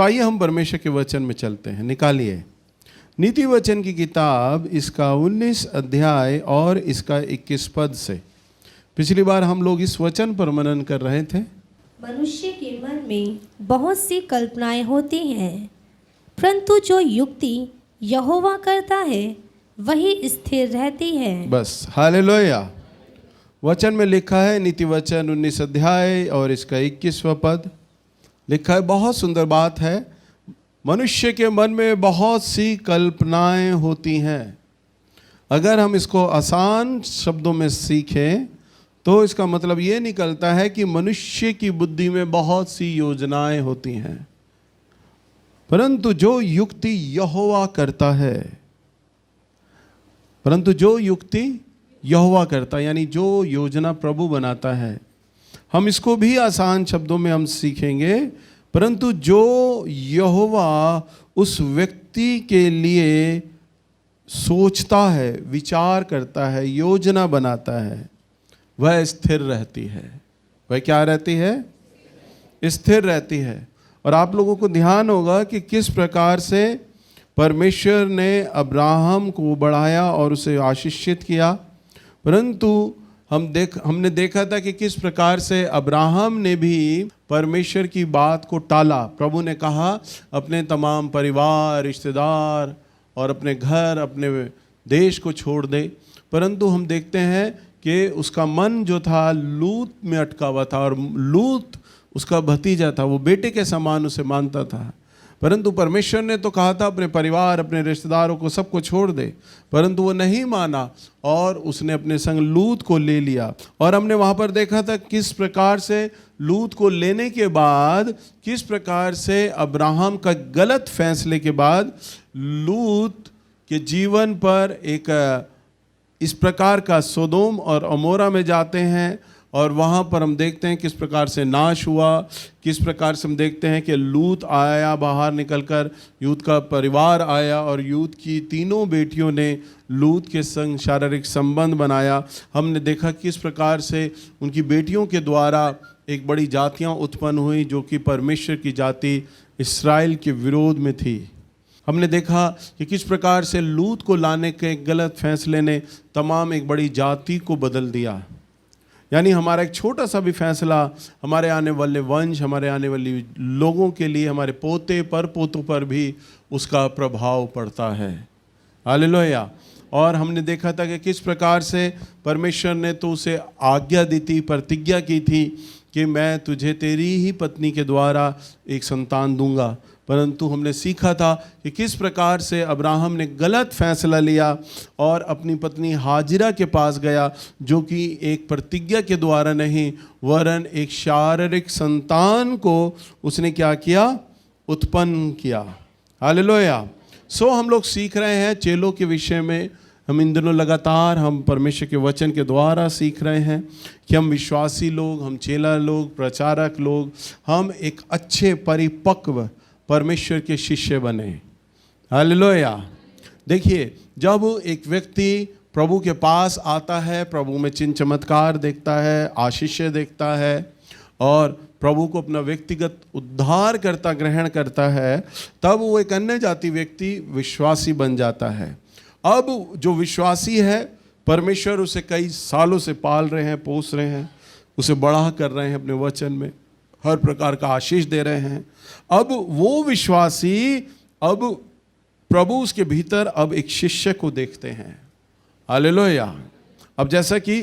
आइए हम परमेश्वर के वचन में चलते हैं। निकालिए नीति वचन की किताब, इसका 19 अध्याय और इसका 21 पद से। पिछली बार हम लोग इस वचन पर मनन कर रहे थे। मनुष्य के मन में बहुत सी कल्पनाएं होती हैं, परंतु जो युक्ति यहोवा करता है वही स्थिर रहती है। बस हालेलुया। वचन में लिखा है, नीति वचन 19 अध्याय और इसका 21वां पद लिखा है। बहुत सुंदर बात है। मनुष्य के मन में बहुत सी कल्पनाएं होती हैं। अगर हम इसको आसान शब्दों में सीखें तो इसका मतलब ये निकलता है कि मनुष्य की बुद्धि में बहुत सी योजनाएं होती हैं, परंतु जो युक्ति यहोवा करता है, यानी जो योजना प्रभु बनाता है, हम इसको भी आसान शब्दों में हम सीखेंगे। परंतु जो यहोवा उस व्यक्ति के लिए सोचता है, विचार करता है, योजना बनाता है, वह स्थिर रहती है। वह क्या रहती है? स्थिर रहती है। और आप लोगों को ध्यान होगा कि किस प्रकार से परमेश्वर ने अब्राहम को बढ़ाया और उसे आशीषित किया, परंतु हमने देखा था कि किस प्रकार से अब्राहम ने भी परमेश्वर की बात को टाला। प्रभु ने कहा अपने तमाम परिवार, रिश्तेदार और अपने घर, अपने देश को छोड़ दे, परंतु हम देखते हैं कि उसका मन जो था लूत में अटका हुआ था, और लूत उसका भतीजा था, वो बेटे के समान उसे मानता था। परंतु परमेश्वर ने तो कहा था अपने परिवार, अपने रिश्तेदारों को सबको छोड़ दे, परंतु वो नहीं माना और उसने अपने संग लूत को ले लिया। और हमने वहाँ पर देखा था किस प्रकार से लूत को लेने के बाद, किस प्रकार से अब्राहम का गलत फैसले के बाद लूत के जीवन पर एक इस प्रकार का सोदोम और अमोरा में जाते हैं, और वहाँ पर हम देखते हैं किस प्रकार से नाश हुआ। किस प्रकार से हम देखते हैं कि लूत आया बाहर निकलकर, यूत का परिवार आया और यूत की तीनों बेटियों ने लूत के संग शारीरिक संबंध बनाया। हमने देखा किस प्रकार से उनकी बेटियों के द्वारा एक बड़ी जातियाँ उत्पन्न हुई, जो कि परमेश्वर की जाति इस्राएल के विरोध में थी। हमने देखा कि किस प्रकार से लूत को लाने के गलत फैसले ने तमाम एक बड़ी जाति को बदल दिया। यानी हमारा एक छोटा सा भी फैसला हमारे आने वाले वंश, हमारे आने वाले लोगों के लिए, हमारे पोते पर पोतों पर भी उसका प्रभाव पड़ता है। हालेलुया। और हमने देखा था कि किस प्रकार से परमेश्वर ने तो उसे आज्ञा दी थी, प्रतिज्ञा की थी कि मैं तुझे तेरी ही पत्नी के द्वारा एक संतान दूंगा, परंतु हमने सीखा था कि किस प्रकार से अब्राहम ने गलत फैसला लिया और अपनी पत्नी हाजिरा के पास गया, जो कि एक प्रतिज्ञा के द्वारा नहीं वरन एक शारीरिक संतान को उसने क्या किया? उत्पन्न किया। हालेलुया। हम लोग सीख रहे हैं चेलों के विषय में। हम इन दिनों लगातार हम परमेश्वर के वचन के द्वारा सीख रहे हैं कि हम विश्वासी लोग, हम चेला लोग, प्रचारक लोग, हम एक अच्छे परिपक्व परमेश्वर के शिष्य बने। हालेलुया। देखिए, जब एक व्यक्ति प्रभु के पास आता है, प्रभु में चिन्ह चमत्कार देखता है, आशीष देखता है और प्रभु को अपना व्यक्तिगत उद्धार करता ग्रहण करता है, तब वो एक अन्य जाति व्यक्ति विश्वासी बन जाता है। अब जो विश्वासी है, परमेश्वर उसे कई सालों से पाल रहे हैं, पोस रहे हैं, उसे बड़ा कर रहे हैं, अपने वचन में हर प्रकार का आशीष दे रहे हैं। अब वो विश्वासी, अब प्रभु उसके भीतर अब एक शिष्य को देखते हैं। हालेलुया। अब जैसा कि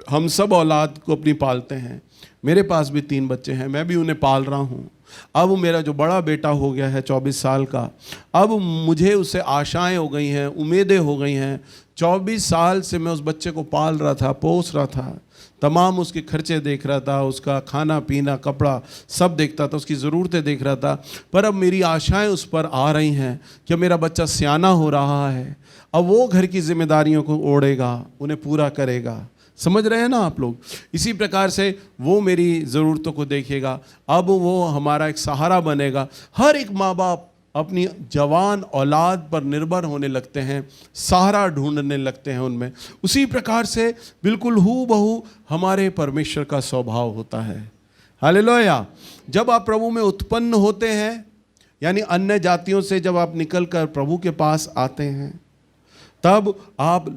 हम सब औलाद को अपनी पालते हैं, मेरे पास भी 3 बच्चे हैं, मैं भी उन्हें पाल रहा हूँ। अब मेरा जो बड़ा बेटा हो गया है 24 साल का, अब मुझे उससे आशाएं हो गई हैं, उम्मीदें हो गई हैं। 24 साल से मैं उस बच्चे को पाल रहा था, पोस रहा था, तमाम उसके खर्चे देख रहा था, उसका खाना पीना कपड़ा सब देखता था, उसकी ज़रूरतें देख रहा था। पर अब मेरी आशाएं उस पर आ रही हैं कि मेरा बच्चा सियाना हो रहा है, अब वो घर की जिम्मेदारियों को ओढ़ेगा, उन्हें पूरा करेगा। समझ रहे हैं ना आप लोग? इसी प्रकार से वो मेरी ज़रूरतों को देखेगा, अब वो हमारा एक सहारा बनेगा। हर एक माँ बाप अपनी जवान औलाद पर निर्भर होने लगते हैं, सहारा ढूंढने लगते हैं उनमें। उसी प्रकार से बिल्कुल हूबहू हमारे परमेश्वर का स्वभाव होता है। हालेलुया। जब आप प्रभु में उत्पन्न होते हैं, यानी अन्य जातियों से जब आप निकलकर प्रभु के पास आते हैं, तब आप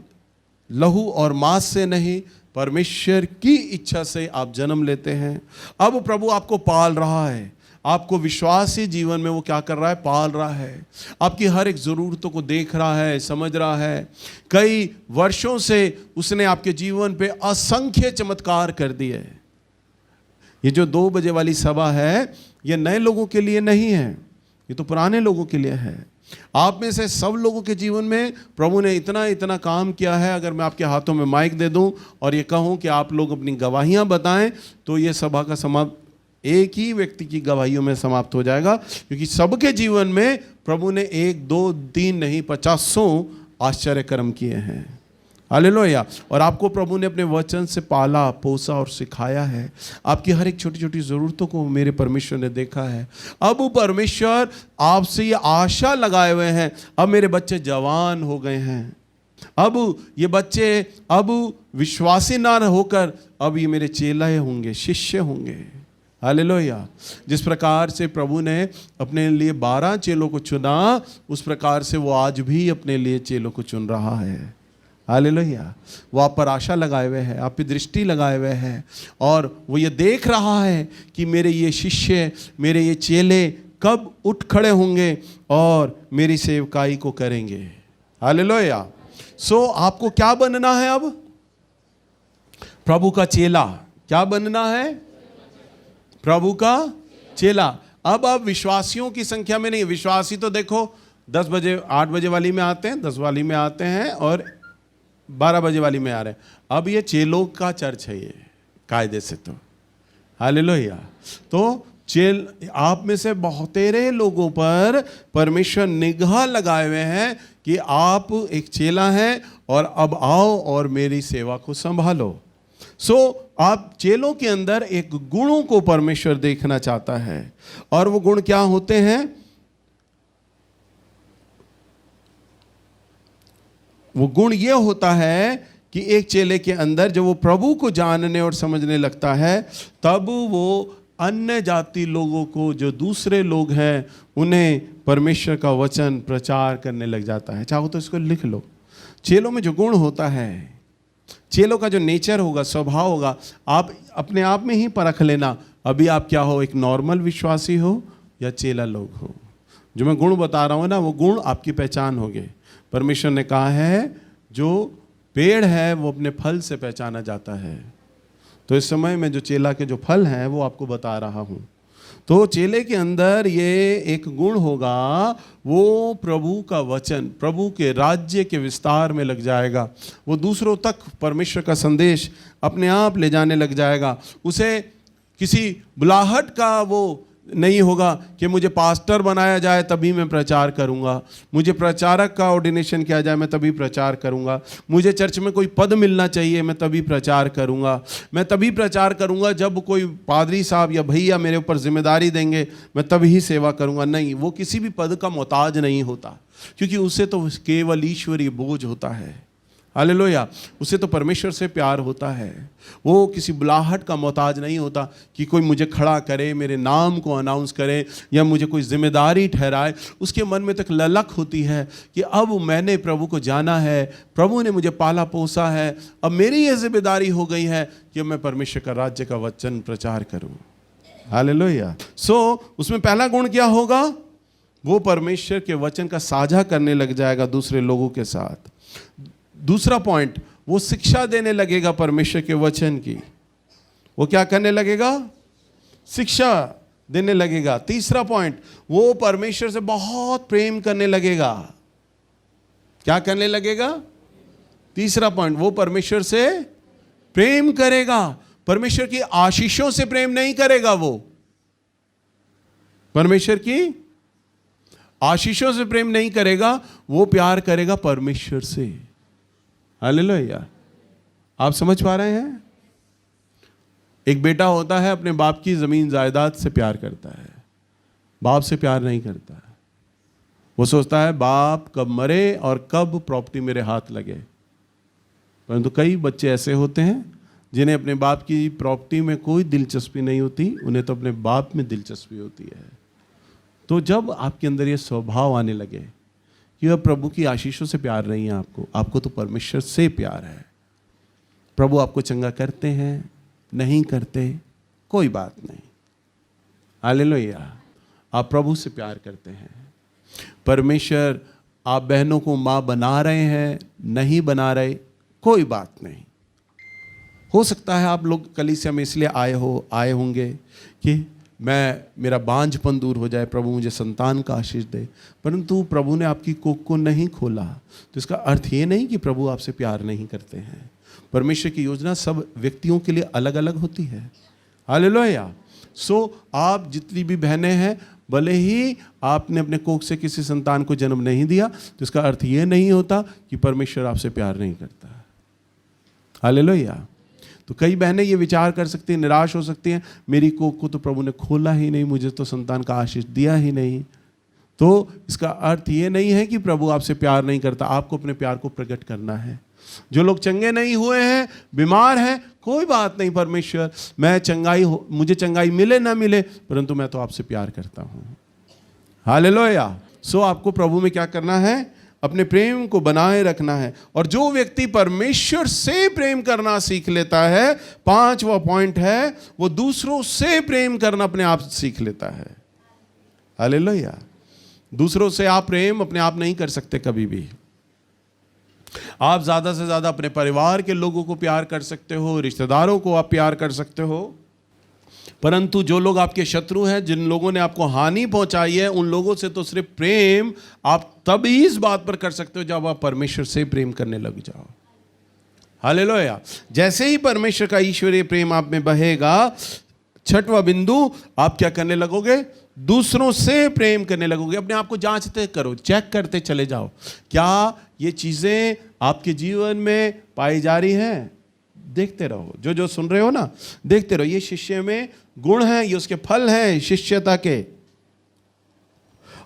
लहू और मांस से नहीं, परमेश्वर की इच्छा से आप जन्म लेते हैं। अब प्रभु आपको पाल रहा है, आपको विश्वासी जीवन में वो क्या कर रहा है, पाल रहा है। आपकी हर एक ज़रूरतों को देख रहा है, समझ रहा है। कई वर्षों से उसने आपके जीवन पे असंख्य चमत्कार कर दिए। ये जो 2 बजे वाली सभा है, ये नए लोगों के लिए नहीं है, ये तो पुराने लोगों के लिए है। आप में से सब लोगों के जीवन में प्रभु ने इतना इतना काम किया है। अगर मैं आपके हाथों में माइक दे दूं और ये कहूं कि आप लोग अपनी गवाहियां बताएं, तो ये सभा का समाप्त एक ही व्यक्ति की गवाहियों में समाप्त हो जाएगा, क्योंकि सबके जीवन में प्रभु ने 1, 2, 3 नहीं 50 आश्चर्य कर्म किए हैं। हालेलुया। और आपको प्रभु ने अपने वचन से पाला, पोसा और सिखाया है। आपकी हर एक छोटी छोटी ज़रूरतों को मेरे परमेश्वर ने देखा है। अब परमेश्वर आपसे ये आशा लगाए हुए हैं, अब मेरे बच्चे जवान हो गए हैं, अब ये बच्चे अब विश्वासी ना होकर अब ये मेरे चेले होंगे, शिष्य होंगे। हालेलुया। जिस प्रकार से प्रभु ने अपने लिए 12 चेलों को चुना, उस प्रकार से वो आज भी अपने लिए चेलों को चुन रहा है। हालेलुया। वो आप पर आशा लगाए हुए हैं, आप पे दृष्टि लगाए हुए हैं, और वो ये देख रहा है कि मेरे ये शिष्य, मेरे ये चेले कब उठ खड़े होंगे और मेरी सेवकाई को करेंगे। हालेलुया। सो आपको क्या बनना है अब? प्रभु का चेला। क्या बनना है? प्रभु का चेला। अब आप विश्वासियों की संख्या में नहीं, विश्वासी तो देखो 10 बजे 8 बजे वाली में आते हैं, 10 वाली में आते हैं और 12 बजे वाली में आ रहे हैं। अब ये चेलों का चर्च है ये कायदे से तो। हालेलुया। तो चेल आप में से बहुतेरे लोगों पर परमेश्वर निगाह लगाए हुए हैं कि आप एक चेला हैं और अब आओ और मेरी सेवा को संभालो। आप चेलों के अंदर एक गुणों को परमेश्वर देखना चाहता है, और वो गुण क्या होते हैं? वो गुण ये होता है कि एक चेले के अंदर जब वो प्रभु को जानने और समझने लगता है, तब वो अन्य जाति लोगों को, जो दूसरे लोग हैं, उन्हें परमेश्वर का वचन प्रचार करने लग जाता है। चाहो तो इसको लिख लो। चेलों में जो गुण होता है, चेलों का जो नेचर होगा, स्वभाव होगा, आप अपने आप में ही परख लेना। अभी आप क्या हो, एक नॉर्मल विश्वासी हो या चेला लोग हो। जो मैं गुण बता रहा हूँ ना, वो गुण आपकी पहचान होंगे। परमेश्वर ने कहा है जो पेड़ है वो अपने फल से पहचाना जाता है। तो इस समय में जो चेला के जो फल हैं वो आपको बता रहा हूँ। तो चेले के अंदर ये एक गुण होगा, वो प्रभु का वचन, प्रभु के राज्य के विस्तार में लग जाएगा। वो दूसरों तक परमेश्वर का संदेश अपने आप ले जाने लग जाएगा। उसे किसी बुलाहट का वो नहीं होगा कि मुझे पास्टर बनाया जाए तभी मैं प्रचार करूंगा, मुझे प्रचारक का ऑर्डिनेशन किया जाए मैं तभी प्रचार करूंगा, मुझे चर्च में कोई पद मिलना चाहिए मैं तभी प्रचार करूंगा, मैं तभी प्रचार करूंगा जब कोई पादरी साहब या भैया मेरे ऊपर जिम्मेदारी देंगे, मैं तभी सेवा करूंगा। नहीं, वो किसी भी पद का मोहताज नहीं होता, क्योंकि उसे तो केवल ईश्वरीय बोझ होता है। हालेलुया। उसे तो परमेश्वर से प्यार होता है। वो किसी बुलाहट का मोहताज नहीं होता कि कोई मुझे खड़ा करे, मेरे नाम को अनाउंस करे या मुझे कोई जिम्मेदारी ठहराए। उसके मन में तक ललक होती है कि अब मैंने प्रभु को जाना है, प्रभु ने मुझे पाला पोसा है, अब मेरी ये जिम्मेदारी हो गई है कि मैं परमेश्वर का राज्य का वचन प्रचार करूं। हालेलुया। उसमें पहला गुण क्या होगा? वो परमेश्वर के वचन का साझा करने लग जाएगा दूसरे लोगों के साथ। दूसरा पॉइंट, वो शिक्षा देने लगेगा परमेश्वर के वचन की। वो क्या करने लगेगा? शिक्षा देने लगेगा। तीसरा पॉइंट, वो परमेश्वर से बहुत प्रेम करने लगेगा। क्या करने लगेगा? तीसरा पॉइंट, वो परमेश्वर से प्रेम करेगा। परमेश्वर की आशीषों से प्रेम नहीं करेगा, वो परमेश्वर की आशीषों से प्रेम नहीं करेगा, वो प्यार करेगा परमेश्वर से। हालेलुया। आप समझ पा रहे हैं? एक बेटा होता है, अपने बाप की जमीन जायदाद से प्यार करता है, बाप से प्यार नहीं करता है। वो सोचता है बाप कब मरे और कब प्रॉपर्टी मेरे हाथ लगे। परंतु कई बच्चे ऐसे होते हैं जिन्हें अपने बाप की प्रॉपर्टी में कोई दिलचस्पी नहीं होती, उन्हें तो अपने बाप में दिलचस्पी होती है। तो जब आपके अंदर ये स्वभाव आने लगे कि अब प्रभु की आशीषों से प्यार नहीं है आपको तो परमेश्वर से प्यार है। प्रभु आपको चंगा करते हैं, नहीं करते, कोई बात नहीं, हालेलुया, आप प्रभु से प्यार करते हैं। परमेश्वर आप बहनों को माँ बना रहे हैं, नहीं बना रहे, कोई बात नहीं। हो सकता है आप लोग कलीसिया में इसलिए आए होंगे कि मेरा बांझपन दूर हो जाए, प्रभु मुझे संतान का आशीष दे, परंतु प्रभु ने आपकी कोख को नहीं खोला तो इसका अर्थ ये नहीं कि प्रभु आपसे प्यार नहीं करते हैं। परमेश्वर की योजना सब व्यक्तियों के लिए अलग अलग होती है, हालेलुया। आप जितनी भी बहनें हैं, भले ही आपने अपने कोख से किसी संतान को जन्म नहीं दिया तो इसका अर्थ ये नहीं होता कि परमेश्वर आपसे प्यार नहीं करता, हालेलुया। तो कई बहनें ये विचार कर सकती हैं, निराश हो सकती हैं, मेरी कोख को तो प्रभु ने खोला ही नहीं, मुझे तो संतान का आशीष दिया ही नहीं। तो इसका अर्थ ये नहीं है कि प्रभु आपसे प्यार नहीं करता, आपको अपने प्यार को प्रकट करना है। जो लोग चंगे नहीं हुए हैं, बीमार हैं, कोई बात नहीं, परमेश्वर मुझे चंगाई मिले ना मिले, परंतु मैं तो आपसे प्यार करता हूँ, हालेलुया। आपको प्रभु में क्या करना है? अपने प्रेम को बनाए रखना है। और जो व्यक्ति परमेश्वर से प्रेम करना सीख लेता है, 5वां पॉइंट है, वो दूसरों से प्रेम करना अपने आप सीख लेता है, हालेलुया। दूसरों से आप प्रेम अपने आप नहीं कर सकते कभी भी। आप ज्यादा से ज्यादा अपने परिवार के लोगों को प्यार कर सकते हो, रिश्तेदारों को आप प्यार कर सकते हो, परंतु जो लोग आपके शत्रु हैं, जिन लोगों ने आपको हानि पहुंचाई है, उन लोगों से तो सिर्फ प्रेम आप तभी इस बात पर कर सकते हो जब आप परमेश्वर से प्रेम करने लग जाओ, हालेलुया। जैसे ही परमेश्वर का ईश्वरीय प्रेम आप में बहेगा, 6वां बिंदु, आप क्या करने लगोगे? दूसरों से प्रेम करने लगोगे। अपने आप को जांचते करो, चेक करते चले जाओ, क्या ये चीजें आपके जीवन में पाई जा रही हैं? देखते रहो, जो सुन रहे हो ना, देखते रहो, ये शिष्य में गुण हैं, ये उसके फल हैं शिष्यता के।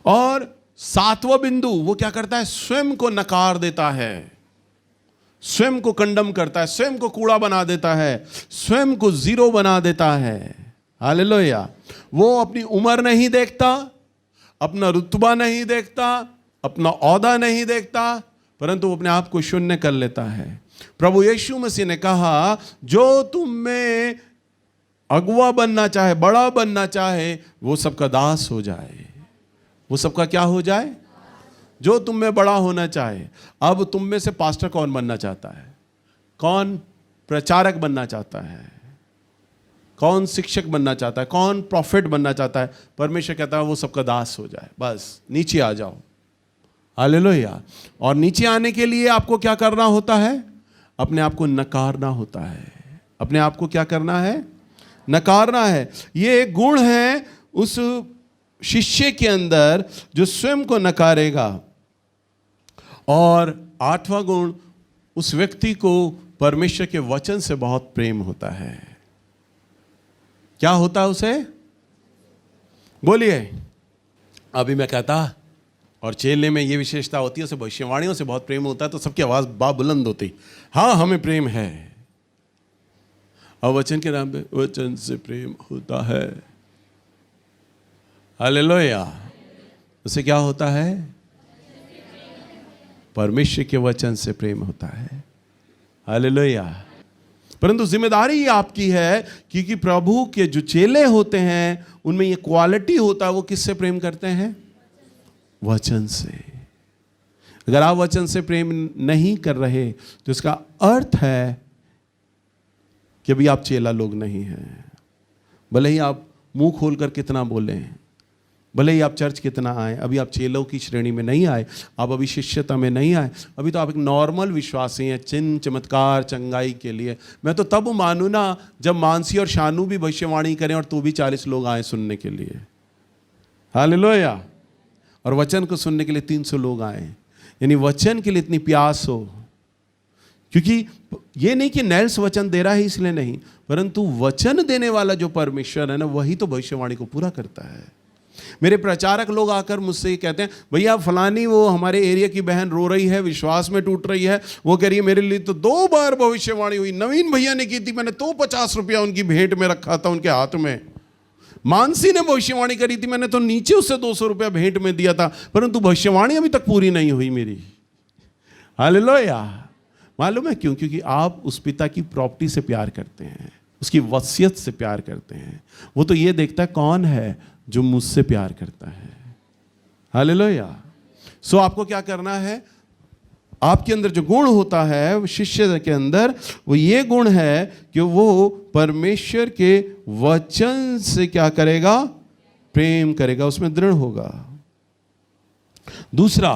और 7वां बिंदु, वो क्या करता है? स्वयं को नकार देता है, स्वयं को कंडम करता है, स्वयं को कूड़ा बना देता है, स्वयं को जीरो बना देता है, हालेलुया। वो अपनी उम्र नहीं देखता, अपना रुतबा नहीं देखता, अपना औहदा नहीं देखता, परंतु वो अपने आप को शून्य कर लेता है। प्रभु यीशु मसीह ने कहा, जो तुम में अगुवा बनना चाहे, बड़ा बनना चाहे, वो सबका दास हो जाए। वो सबका क्या हो जाए? जो तुम में बड़ा होना चाहे। अब तुम में से पास्टर कौन बनना चाहता है? कौन प्रचारक बनना चाहता है? कौन शिक्षक बनना चाहता है? कौन प्रॉफिट बनना चाहता है? परमेश्वर कहता है वो सबका दास हो जाए, बस नीचे आ जाओ, हालेलुया। और नीचे आने के लिए आपको क्या करना होता है? अपने आप को नकारना होता है। अपने आप को क्या करना है? नकारना है। ये एक गुण है उस शिष्य के अंदर जो स्वयं को नकारेगा। और 8वां गुण, उस व्यक्ति को परमेश्वर के वचन से बहुत प्रेम होता है। क्या होता है उसे? बोलिए। अभी मैं कहता, और चेले में ये विशेषता होती है, उसे भविष्यवाणियों से बहुत प्रेम होता है, तो सबकी आवाज बुलंद होती, हाँ हमें प्रेम है। और वचन के नाम पे वचन से प्रेम होता है, हालेलुया। उसे क्या होता है? परमेश्वर के वचन से प्रेम होता है, हालेलुया। परंतु जिम्मेदारी आपकी है, क्योंकि प्रभु के जो चेले होते हैं उनमें ये क्वालिटी होता है, वो किससे प्रेम करते हैं? वचन से। अगर आप वचन से प्रेम नहीं कर रहे तो इसका अर्थ है कि अभी आप चेला लोग नहीं हैं। भले ही आप मुंह खोलकर कितना बोलें, भले ही आप चर्च कितना आए, अभी आप चेलों की श्रेणी में नहीं आए, आप अभी शिष्यता में नहीं आए, अभी तो आप एक नॉर्मल विश्वासी हैं। चिन्ह चमत्कार चंगाई के लिए मैं तो तब मानू ना जब मानसी और शानू भी भविष्यवाणी करें और तो भी 40 लोग आए सुनने के लिए, हालेलुया। और वचन को सुनने के लिए 300 लोग आए, यानी वचन के लिए इतनी प्यास हो। क्योंकि ये नहीं कि नैल्स वचन दे रहा है इसलिए नहीं, परंतु वचन देने वाला जो परमेश्वर है ना, वही तो भविष्यवाणी को पूरा करता है। मेरे प्रचारक लोग आकर मुझसे ये कहते हैं, भैया फलानी वो हमारे एरिया की बहन रो रही है, विश्वास में टूट रही है, वो कह रही है मेरे लिए तो 2 बार भविष्यवाणी हुई, नवीन भैया ने की थी, मैंने तो 50 रुपया उनकी भेंट में रखा था उनके हाथ में। मानसी ने भविष्यवाणी करी थी, मैंने तो नीचे उससे 200 रुपया भेंट में दिया था, परंतु भविष्यवाणी अभी तक पूरी नहीं हुई मेरी। हालेलुया। मालूम है क्यों? क्योंकि आप उस पिता की प्रॉपर्टी से प्यार करते हैं, उसकी वसीयत से प्यार करते हैं। वो तो ये देखता है कौन है जो मुझसे प्यार करता है। हालेलुया। सो आपको क्या करना है? आपके अंदर जो गुण होता है शिष्य के अंदर, वो ये गुण है कि वो परमेश्वर के वचन से क्या करेगा? प्रेम करेगा, उसमें दृढ़ होगा। दूसरा,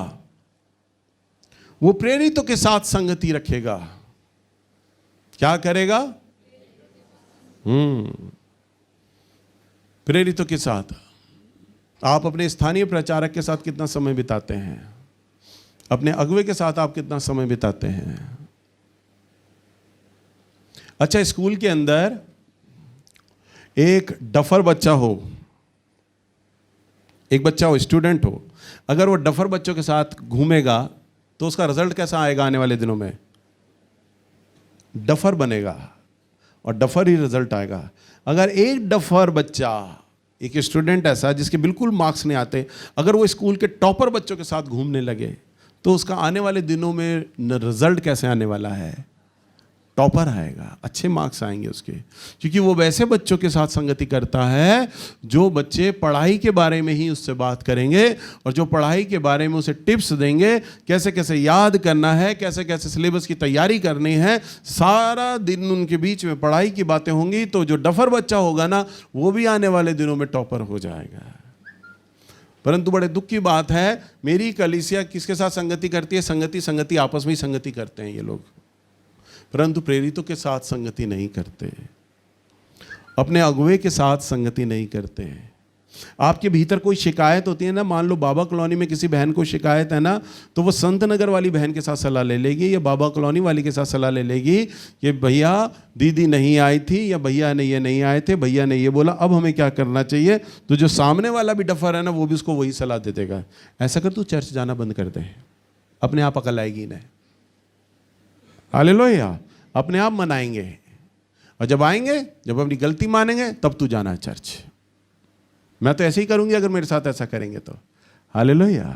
वो प्रेरितों के साथ संगति रखेगा। क्या करेगा? प्रेरितों के साथ। आप अपने स्थानीय प्रचारक के साथ कितना समय बिताते हैं? अपने अगुवे के साथ आप कितना समय बिताते हैं? अच्छा, स्कूल के अंदर एक डफर बच्चा हो, एक बच्चा हो, स्टूडेंट हो, अगर वो डफर बच्चों के साथ घूमेगा तो उसका रिजल्ट कैसा आएगा? आने वाले दिनों में डफर बनेगा और डफर ही रिजल्ट आएगा। अगर एक डफर बच्चा, एक स्टूडेंट ऐसा जिसके बिल्कुल मार्क्स नहीं आते, अगर वो स्कूल के टॉपर बच्चों के साथ घूमने लगे तो उसका आने वाले दिनों में रिजल्ट कैसे आने वाला है? टॉपर आएगा, अच्छे मार्क्स आएंगे उसके, क्योंकि वो वैसे बच्चों के साथ संगति करता है जो बच्चे पढ़ाई के बारे में ही उससे बात करेंगे और जो पढ़ाई के बारे में उसे टिप्स देंगे, कैसे कैसे याद करना है, कैसे कैसे सिलेबस की तैयारी करनी है। सारा दिन उनके बीच में पढ़ाई की बातें होंगी, तो जो डफर बच्चा होगा ना, वो भी आने वाले दिनों में टॉपर हो जाएगा। परंतु बड़े दुख की बात है, मेरी कलीसिया किसके साथ संगति करती है? संगति आपस में ही संगति करते हैं ये लोग, परंतु प्रेरितों के साथ संगति नहीं करते, अपने अगुवे के साथ संगति नहीं करते। आपके भीतर कोई शिकायत होती है ना, मान लो बाबा कॉलोनी में किसी बहन को शिकायत है ना, तो वो संत नगर वाली बहन के साथ सलाह ले लेगी या बाबा कॉलोनी वाली के साथ सलाह ले लेगी कि भैया दीदी नहीं आई थी या भैया ने ये नहीं आए थे, भैया ने ये बोला, अब हमें क्या करना चाहिए? तो जो सामने वाला भी डफर है ना, वो भी उसको वही सलाह दे देगा, ऐसा कर तू चर्च जाना बंद कर दे, अपने आप अकल आएगी ना। हालेलुया। अपने आप मनाएंगे, और जब आएंगे, जब अपनी गलती मानेंगे, तब तू जाना है चर्च। मैं तो ऐसे ही करूंगी अगर मेरे साथ ऐसा करेंगे तो। हालेलुया।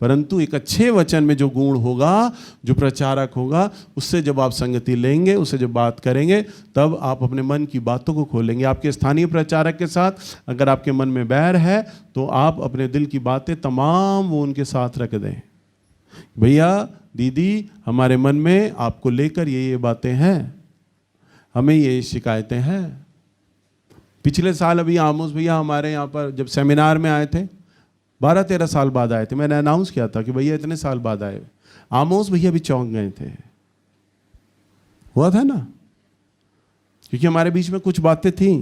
परंतु एक अच्छे वचन में जो गुण होगा, जो प्रचारक होगा, उससे जब आप संगति लेंगे, उससे जब बात करेंगे, तब आप अपने मन की बातों को खोलेंगे। आपके स्थानीय प्रचारक के साथ अगर आपके मन में बैर है, तो आप अपने दिल की बातें तमाम वो उनके साथ रख दें। भैया दीदी, हमारे मन में आपको लेकर ये बातें हैं, हमें ये शिकायतें हैं। पिछले साल अभी आमोस भैया हमारे यहाँ पर जब सेमिनार में आए थे, 12-13 साल बाद आए थे, मैंने अनाउंस किया था कि भैया इतने साल बाद आए। आमोस भैया भी चौंक गए थे, हुआ था ना, क्योंकि हमारे बीच में कुछ बातें थी,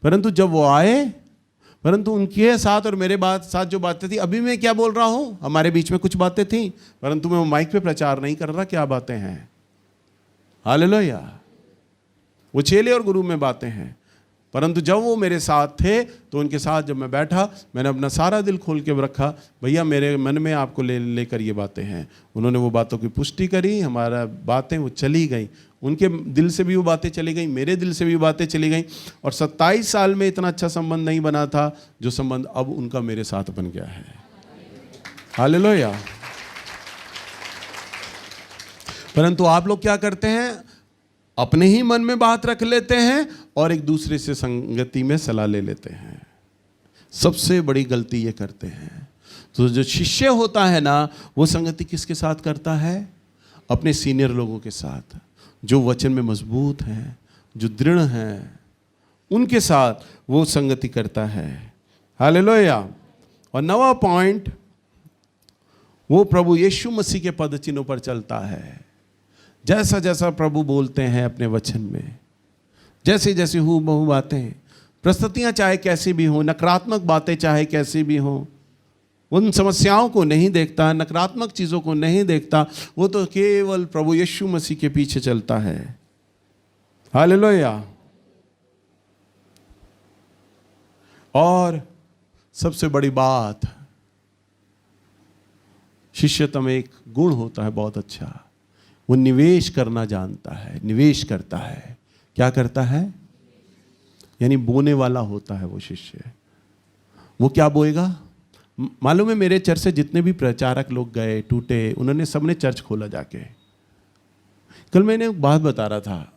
परंतु जब वो आए, परंतु उनके साथ और मेरे साथ जो बातें थी, अभी मैं क्या बोल रहा हूँ, हमारे बीच में कुछ बातें थी, परंतु मैं वो माइक पे प्रचार नहीं कर रहा क्या बातें हैं। हालेलुया। वो चेले और गुरु में बातें हैं, परंतु जब वो मेरे साथ थे तो उनके साथ जब मैं बैठा, मैंने अपना सारा दिल खोल के रखा, भैया मेरे मन में आपको लेकर ये बातें हैं। उन्होंने वो बातों की पुष्टि करी, हमारा बातें वो चली गई, उनके दिल से भी वो बातें चली गई, मेरे दिल से भी बातें चली गई, और 27 साल में इतना अच्छा संबंध नहीं बना था जो संबंध अब उनका मेरे साथ बन गया है। हालेलुया। परंतु आप लोग क्या करते हैं? अपने ही मन में बात रख लेते हैं और एक दूसरे से संगति में सलाह ले लेते हैं। सबसे बड़ी गलती ये करते हैं। तो जो शिष्य होता है ना, वो संगति किसके साथ करता है? अपने सीनियर लोगों के साथ, जो वचन में मजबूत हैं, जो दृढ़ हैं, उनके साथ वो संगति करता है। हालेलुया। और 9वां पॉइंट, वो प्रभु यीशु मसीह के पद चिन्हों पर चलता है। जैसा जैसा प्रभु बोलते हैं अपने वचन में, जैसे जैसे हूबहू बातें, प्रस्तुतियाँ चाहे कैसी भी हों, नकारात्मक बातें चाहे कैसी भी हों, उन समस्याओं को नहीं देखता, नकारात्मक चीज़ों को नहीं देखता, वो तो केवल प्रभु यीशु मसीह के पीछे चलता है। हालेलुया। और सबसे बड़ी बात, शिष्यत्व में एक गुण होता है बहुत अच्छा, वो निवेश करना जानता है, निवेश करता है। क्या करता है? यानी बोने वाला होता है वो शिष्य। वो क्या बोएगा? मालूम है, मेरे चर्च से जितने भी प्रचारक लोग गए टूटे, उन्होंने सबने चर्च खोला जाके। कल मैंने एक बात बता रहा था,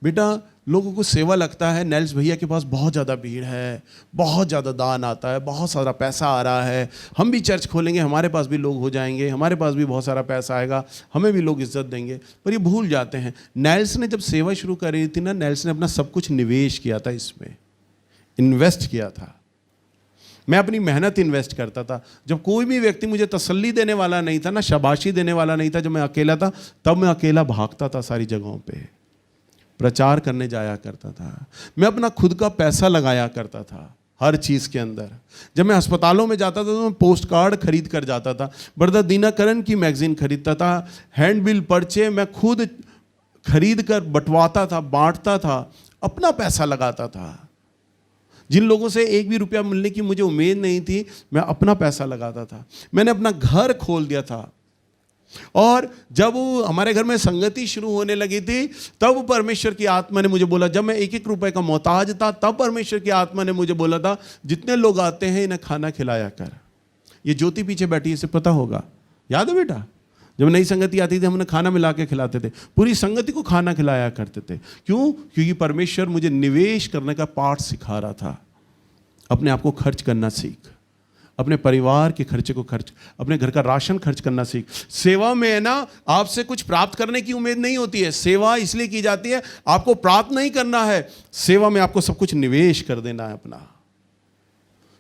बेटा लोगों को सेवा लगता है, नेल्स भैया के पास बहुत ज़्यादा भीड़ है, बहुत ज़्यादा दान आता है, बहुत सारा पैसा आ रहा है, हम भी चर्च खोलेंगे, हमारे पास भी लोग हो जाएंगे, हमारे पास भी बहुत सारा पैसा आएगा, हमें भी लोग इज्जत देंगे। पर ये भूल जाते हैं, नेल्स ने जब सेवा शुरू करी थी ना, नेल्स ने अपना सब कुछ निवेश किया था, इसमें इन्वेस्ट किया था। मैं अपनी मेहनत इन्वेस्ट करता था। जब कोई भी व्यक्ति मुझे तसल्ली देने वाला नहीं था ना, शाबाशी देने वाला नहीं था, जब मैं अकेला था, तब मैं अकेला भागता था सारी जगहों पे, प्रचार करने जाया करता था। मैं अपना खुद का पैसा लगाया करता था हर चीज़ के अंदर। जब मैं अस्पतालों में जाता था तो मैं पोस्ट कार्ड खरीद कर जाता था, ब्रदर दिनकरन की मैगजीन खरीदता था, हैंडबिल पर्चे मैं खुद खरीद कर बंटवाता था, बांटता था, अपना पैसा लगाता था। जिन लोगों से एक भी रुपया मिलने की मुझे उम्मीद नहीं थी, मैं अपना पैसा लगाता था। मैंने अपना घर खोल दिया था। और जब हमारे घर में संगति शुरू होने लगी थी, तब परमेश्वर की आत्मा ने मुझे बोला, जब मैं एक एक रुपए का मोहताज था, तब परमेश्वर की आत्मा ने मुझे बोला था, जितने लोग आते हैं इन्हें खाना खिलाया कर। ये ज्योति पीछे बैठी, इसे पता होगा, याद है बेटा? जब नई संगति आती थी, हमने खाना मिला के खिलाते थे, पूरी संगति को खाना खिलाया करते थे। क्यों? क्योंकि परमेश्वर मुझे निवेश करने का पाठ सिखा रहा था। अपने आप को खर्च करना सीख, अपने परिवार के खर्चे को खर्च, अपने घर का राशन खर्च करना सीख। सेवा में है ना, आपसे कुछ प्राप्त करने की उम्मीद नहीं होती है। सेवा इसलिए की जाती है, आपको प्राप्त नहीं करना है। सेवा में आपको सब कुछ निवेश कर देना है, अपना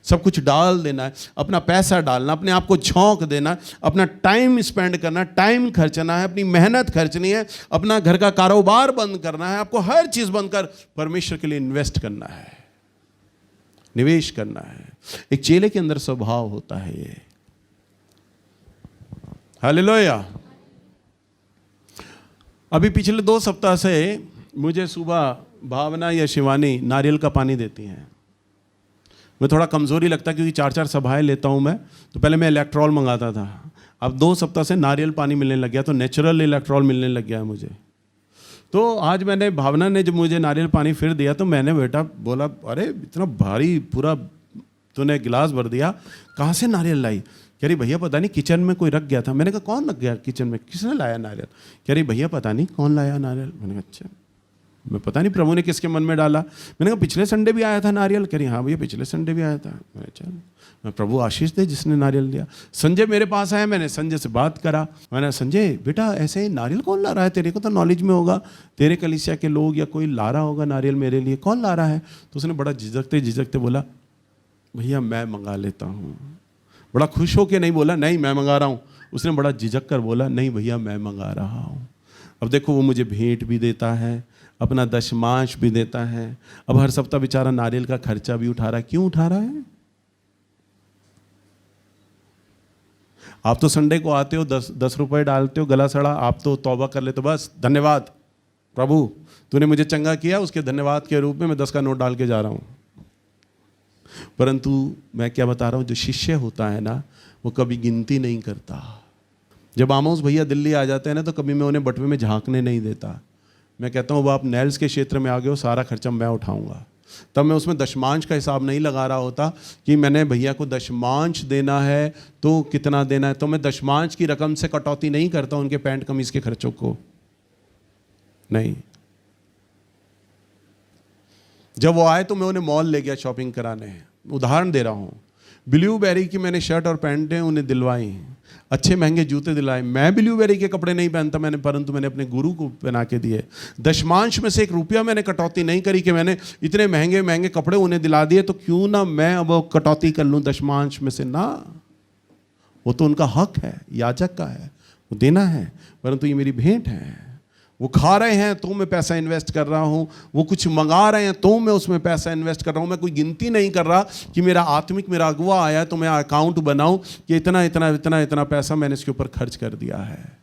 सब कुछ डाल देना है, अपना पैसा डालना, अपने आप को झोंक देना, अपना टाइम स्पेंड करना, टाइम खर्चना है, अपनी मेहनत खर्चनी है, अपना घर का कारोबार बंद करना है, आपको हर चीज बंद कर परमेश्वर के लिए इन्वेस्ट करना है, निवेश करना है। एक चेले के अंदर स्वभाव होता है ये। हालेलुया। अभी पिछले 2 सप्ताह से मुझे सुबह भावना या शिवानी नारियल का पानी देती हैं। मैं थोड़ा कमज़ोरी लगता क्योंकि 4-4 सभाएं लेता हूँ मैं, तो पहले मैं इलेक्ट्रॉल मंगाता था, अब 2 सप्ताह से नारियल पानी मिलने लग गया, तो नेचुरल इलेक्ट्रॉल मिलने लग गया है मुझे। तो आज मैंने, भावना ने जब मुझे नारियल पानी फिर दिया, तो मैंने बेटा बोला, अरे इतना भारी पूरा तूने गिलास भर दिया, कहाँ से नारियल लाई? कह रही भैया पता नहीं, किचन में कोई रख गया था। मैंने कहा कौन रख गया किचन में, किसने लाया नारियल? कह रही भैया पता नहीं कौन लाया नारियल। मैंने कहा अच्छा, मैं पता नहीं प्रभु ने किसके मन में डाला। मैंने कहा पिछले संडे भी आया था नारियल। कह रही हाँ भैया पिछले संडे भी आया था। मैंने चल, मैं प्रभु आशीष दे जिसने नारियल दिया। संजय मेरे पास आया, मैंने संजय से बात करा, मैंने संजय बेटा ऐसे नारियल कौन ला रहा है, तेरे को तो नॉलेज में होगा, तेरे कलीसिया के लोग या कोई ला रहा होगा नारियल मेरे लिए, कौन ला रहा है? तो उसने बड़ा झिझकते झिझकते बोला, भैया मैं मंगा लेता हूँ। बड़ा खुश होके नहीं बोला नहीं मैं मंगा रहा हूँ, उसने बड़ा झिझक कर बोला नहीं भैया मैं मंगा रहा हूँ। अब देखो वो मुझे भेंट भी देता है, अपना दशमांश भी देता है, अब हर सप्ताह बेचारा नारियल का खर्चा भी उठा रहा है। क्यों उठा रहा है? आप तो संडे को आते हो, 10 रुपए डालते हो, गला सड़ा, आप तो तौबा कर लेते हो, बस धन्यवाद प्रभु तूने मुझे चंगा किया, उसके धन्यवाद के रूप में मैं 10 का नोट डाल के जा रहा हूँ। परंतु मैं क्या बता रहा हूँ, जो शिष्य होता है ना, वो कभी गिनती नहीं करता। जब आमोस भैया दिल्ली आ जाते हैं ना, तो कभी मैं उन्हें बटवे में झांकने नहीं देता। मैं कहता हूँ वो आप नेल्स के क्षेत्र में आ गए हो, सारा खर्चा मैं उठाऊंगा। तब मैं उसमें दशमांश का हिसाब नहीं लगा रहा होता कि मैंने भैया को दशमांश देना है तो कितना देना है, तो मैं दशमांश की रकम से कटौती नहीं करता उनके पैंट कमीज के खर्चों को, नहीं। जब वो आए तो मैं उन्हें मॉल ले गया शॉपिंग कराने। उदाहरण दे रहा हूँ, ब्लूबेरी की मैंने शर्ट और पैंटें उन्हें दिलवाई, अच्छे महंगे जूते दिलाए। मैं ब्लूबेरी के कपड़े नहीं पहनता मैंने, परंतु मैंने अपने गुरु को पहना के दिए। दशमांश में से 1 रुपया मैंने कटौती नहीं करी कि मैंने इतने महंगे महंगे कपड़े उन्हें दिला दिए तो क्यों ना मैं अब कटौती कर लूँ दशमांश में से। ना, वो तो उनका हक है, याजक का है, वो देना है, परंतु ये मेरी भेंट है। वो खा रहे हैं तो मैं पैसा इन्वेस्ट कर रहा हूँ, वो कुछ मंगा रहे हैं तो मैं उसमें पैसा इन्वेस्ट कर रहा हूँ। मैं कोई गिनती नहीं कर रहा कि मेरा आत्मिक मेरा अगुआ आया तो मैं अकाउंट बनाऊं कि इतना इतना इतना इतना पैसा मैंने इसके ऊपर खर्च कर दिया है।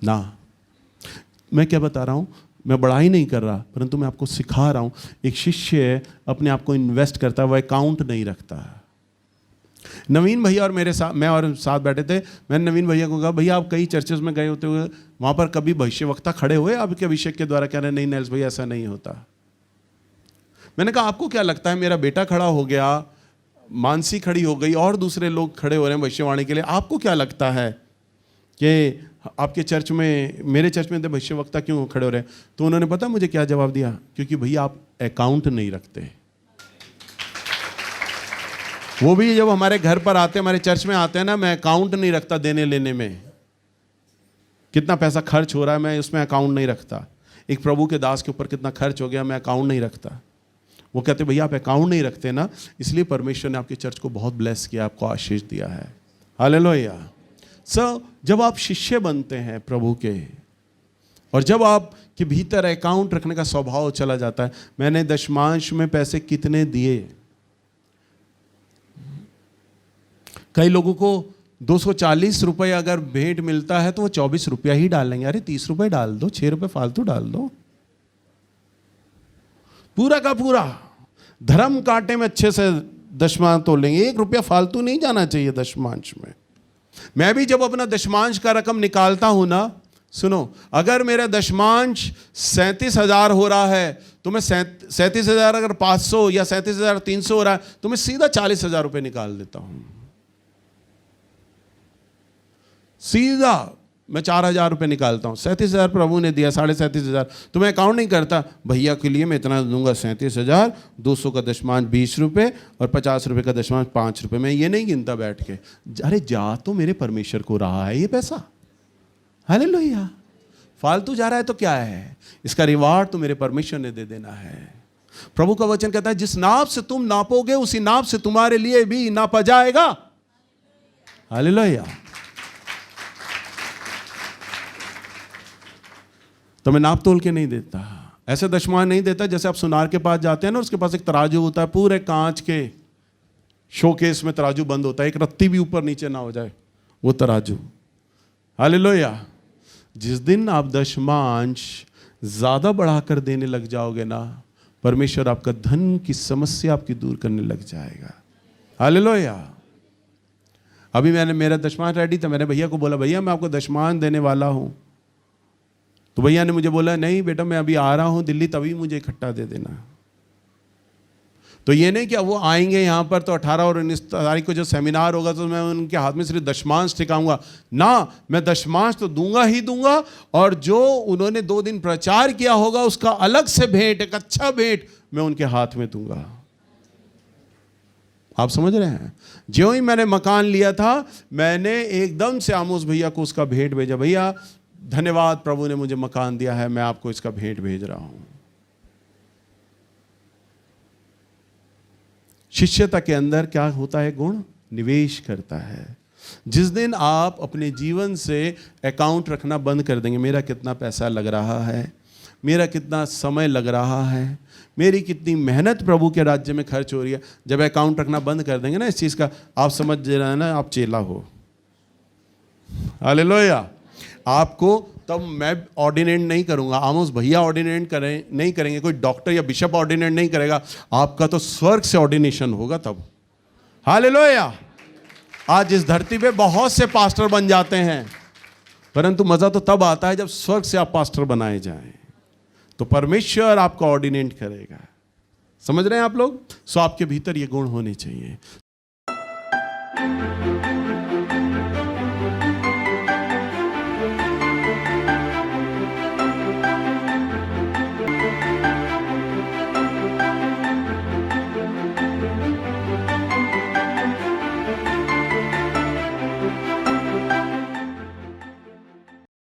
ना, मैं क्या बता रहा हूँ, मैं बड़ाई नहीं कर रहा, परंतु मैं आपको सिखा रहा हूँ। एक शिष्य अपने आप को इन्वेस्ट करता है, वह अकाउंट नहीं रखता। नवीन भैया और मेरे साथ, मैं और साथ बैठे थे, मैंने नवीन भैया को कहा, भैया आप कई चर्चेस में गए होते हुए, वहाँ पर कभी भविष्यवक्ता खड़े हुए आपके अभिषेक के द्वारा? कह रहे नहीं नैल्स भैया ऐसा नहीं होता। मैंने कहा आपको क्या लगता है, मेरा बेटा खड़ा हो गया, मानसी खड़ी हो गई और दूसरे लोग खड़े हो रहे हैं भविष्यवाणी के लिए, आपको क्या लगता है कि आपके चर्च में, मेरे चर्च में तो भविष्यवक्ता क्यों खड़े हो रहे हैं? तो उन्होंने पता मुझे क्या जवाब दिया? क्योंकि भैया आप अकाउंट नहीं रखते। वो भी जब हमारे घर पर आते हैं, हमारे चर्च में आते हैं ना, मैं अकाउंट नहीं रखता देने लेने में, कितना पैसा खर्च हो रहा है मैं उसमें अकाउंट नहीं रखता। एक प्रभु के दास के ऊपर कितना खर्च हो गया, मैं अकाउंट नहीं रखता। वो कहते भैया आप अकाउंट नहीं रखते ना, इसलिए परमेश्वर ने आपके चर्च को बहुत ब्लेस किया, आपको आशीष दिया है। हालेलुया। सो जब आप शिष्य बनते हैं प्रभु के, और जब आपके भीतर अकाउंट रखने का स्वभाव चला जाता है, मैंने दशमांश में पैसे कितने दिए, कई लोगों को 240 रुपये अगर भेंट मिलता है तो वो 24 रुपया ही डालेंगे। अरे 30 रुपये डाल दो, 6 रुपये फालतू डाल दो। पूरा का पूरा धर्म कांटे में अच्छे से दशमांश तोलेंगे, 1 रुपया फालतू नहीं जाना चाहिए दशमांश में। मैं भी जब अपना दशमांश का रकम निकालता हूं ना, सुनो, अगर मेरा दशमांश 37,000 हो रहा है तो मैं 37,000 अगर 500 या 37,300 हो रहा है तो मैं सीधा 40,000 रुपये निकाल देता हूं। सीधा मैं 4,000 रुपये निकालता हूँ। 37,000 प्रभु ने दिया, 37,500 तो मैं अकाउंट नहीं करता, भैया के लिए मैं इतना दूंगा 37,000, 200 का दशमांश 20 रुपये और 50 रुपये का दशमांश 5 रुपये। मैं ये नहीं गिनता बैठ के। अरे जा तो मेरे परमेश्वर को रहा है ये पैसा, हालेलुया। फालतू जा रहा है तो क्या है, इसका रिवार्ड तो मेरे परमेश्वर ने दे देना है। प्रभु का वचन कहता है जिस नाप से तुम नापोगे उसी नाप से तुम्हारे लिए भी नापा जाएगा। हालेलुया। तो मैं नाप तोल के नहीं देता, ऐसे दशमांश नहीं देता जैसे आप सुनार के पास जाते हैं ना, उसके पास एक तराजू होता है, पूरे कांच के शोकेस में तराजू बंद होता है, एक रत्ती भी ऊपर नीचे ना हो जाए, वो तराजू। हालेलुया। जिस दिन आप दशमांश ज्यादा बढ़ाकर देने लग जाओगे ना, परमेश्वर आपका धन की समस्या आपकी दूर करने लग जाएगा। हालेलुया। अभी मैंने मेरा दशमांश रेडी था, मैंने भैया को बोला भैया मैं आपको दशमांश देने वाला हूं, तो भैया ने मुझे बोला नहीं बेटा मैं अभी आ रहा हूं दिल्ली, तभी मुझे इकट्ठा दे देना। तो ये नहीं कि वो आएंगे यहाँ पर तो 18 और 19 तारीख को जो सेमिनार होगा तो मैं उनके हाथ में सिर्फ दशमांश ठिकाऊंगा ना, मैं दशमांश तो दूंगा ही दूंगा, और जो उन्होंने 2 दिन प्रचार किया होगा उसका अलग से भेंट, एक अच्छा भेंट मैं उनके हाथ में दूंगा। आप समझ रहे हैं? ज्यों ही मैंने मकान लिया था, मैंने एकदम से आमोस भैया को उसका भेंट भेजा, भैया धन्यवाद प्रभु ने मुझे मकान दिया है, मैं आपको इसका भेंट भेज रहा हूं। शिष्यता के अंदर क्या होता है? गुण निवेश करता है। जिस दिन आप अपने जीवन से अकाउंट रखना बंद कर देंगे, मेरा कितना पैसा लग रहा है, मेरा कितना समय लग रहा है, मेरी कितनी मेहनत प्रभु के राज्य में खर्च हो रही है, जब अकाउंट रखना बंद कर देंगे ना इस चीज का, आप समझ रहे हैं ना, आप चेला हो। हालेलुया। आपको तब मैं ऑर्डिनेट नहीं करूंगा, आमोस भैया ऑर्डिनेट नहीं करेंगे, कोई डॉक्टर या बिशप ऑर्डिनेट नहीं करेगा, आपका तो स्वर्ग से ऑर्डिनेशन होगा तब। हालेलुया। आज इस धरती पे बहुत से पास्टर बन जाते हैं, परंतु मजा तो तब आता है जब स्वर्ग से आप पास्टर बनाए जाएं, तो परमेश्वर आपका ऑर्डिनेट करेगा। समझ रहे हैं आप लोग? सो आपके भीतर ये गुण होने चाहिए।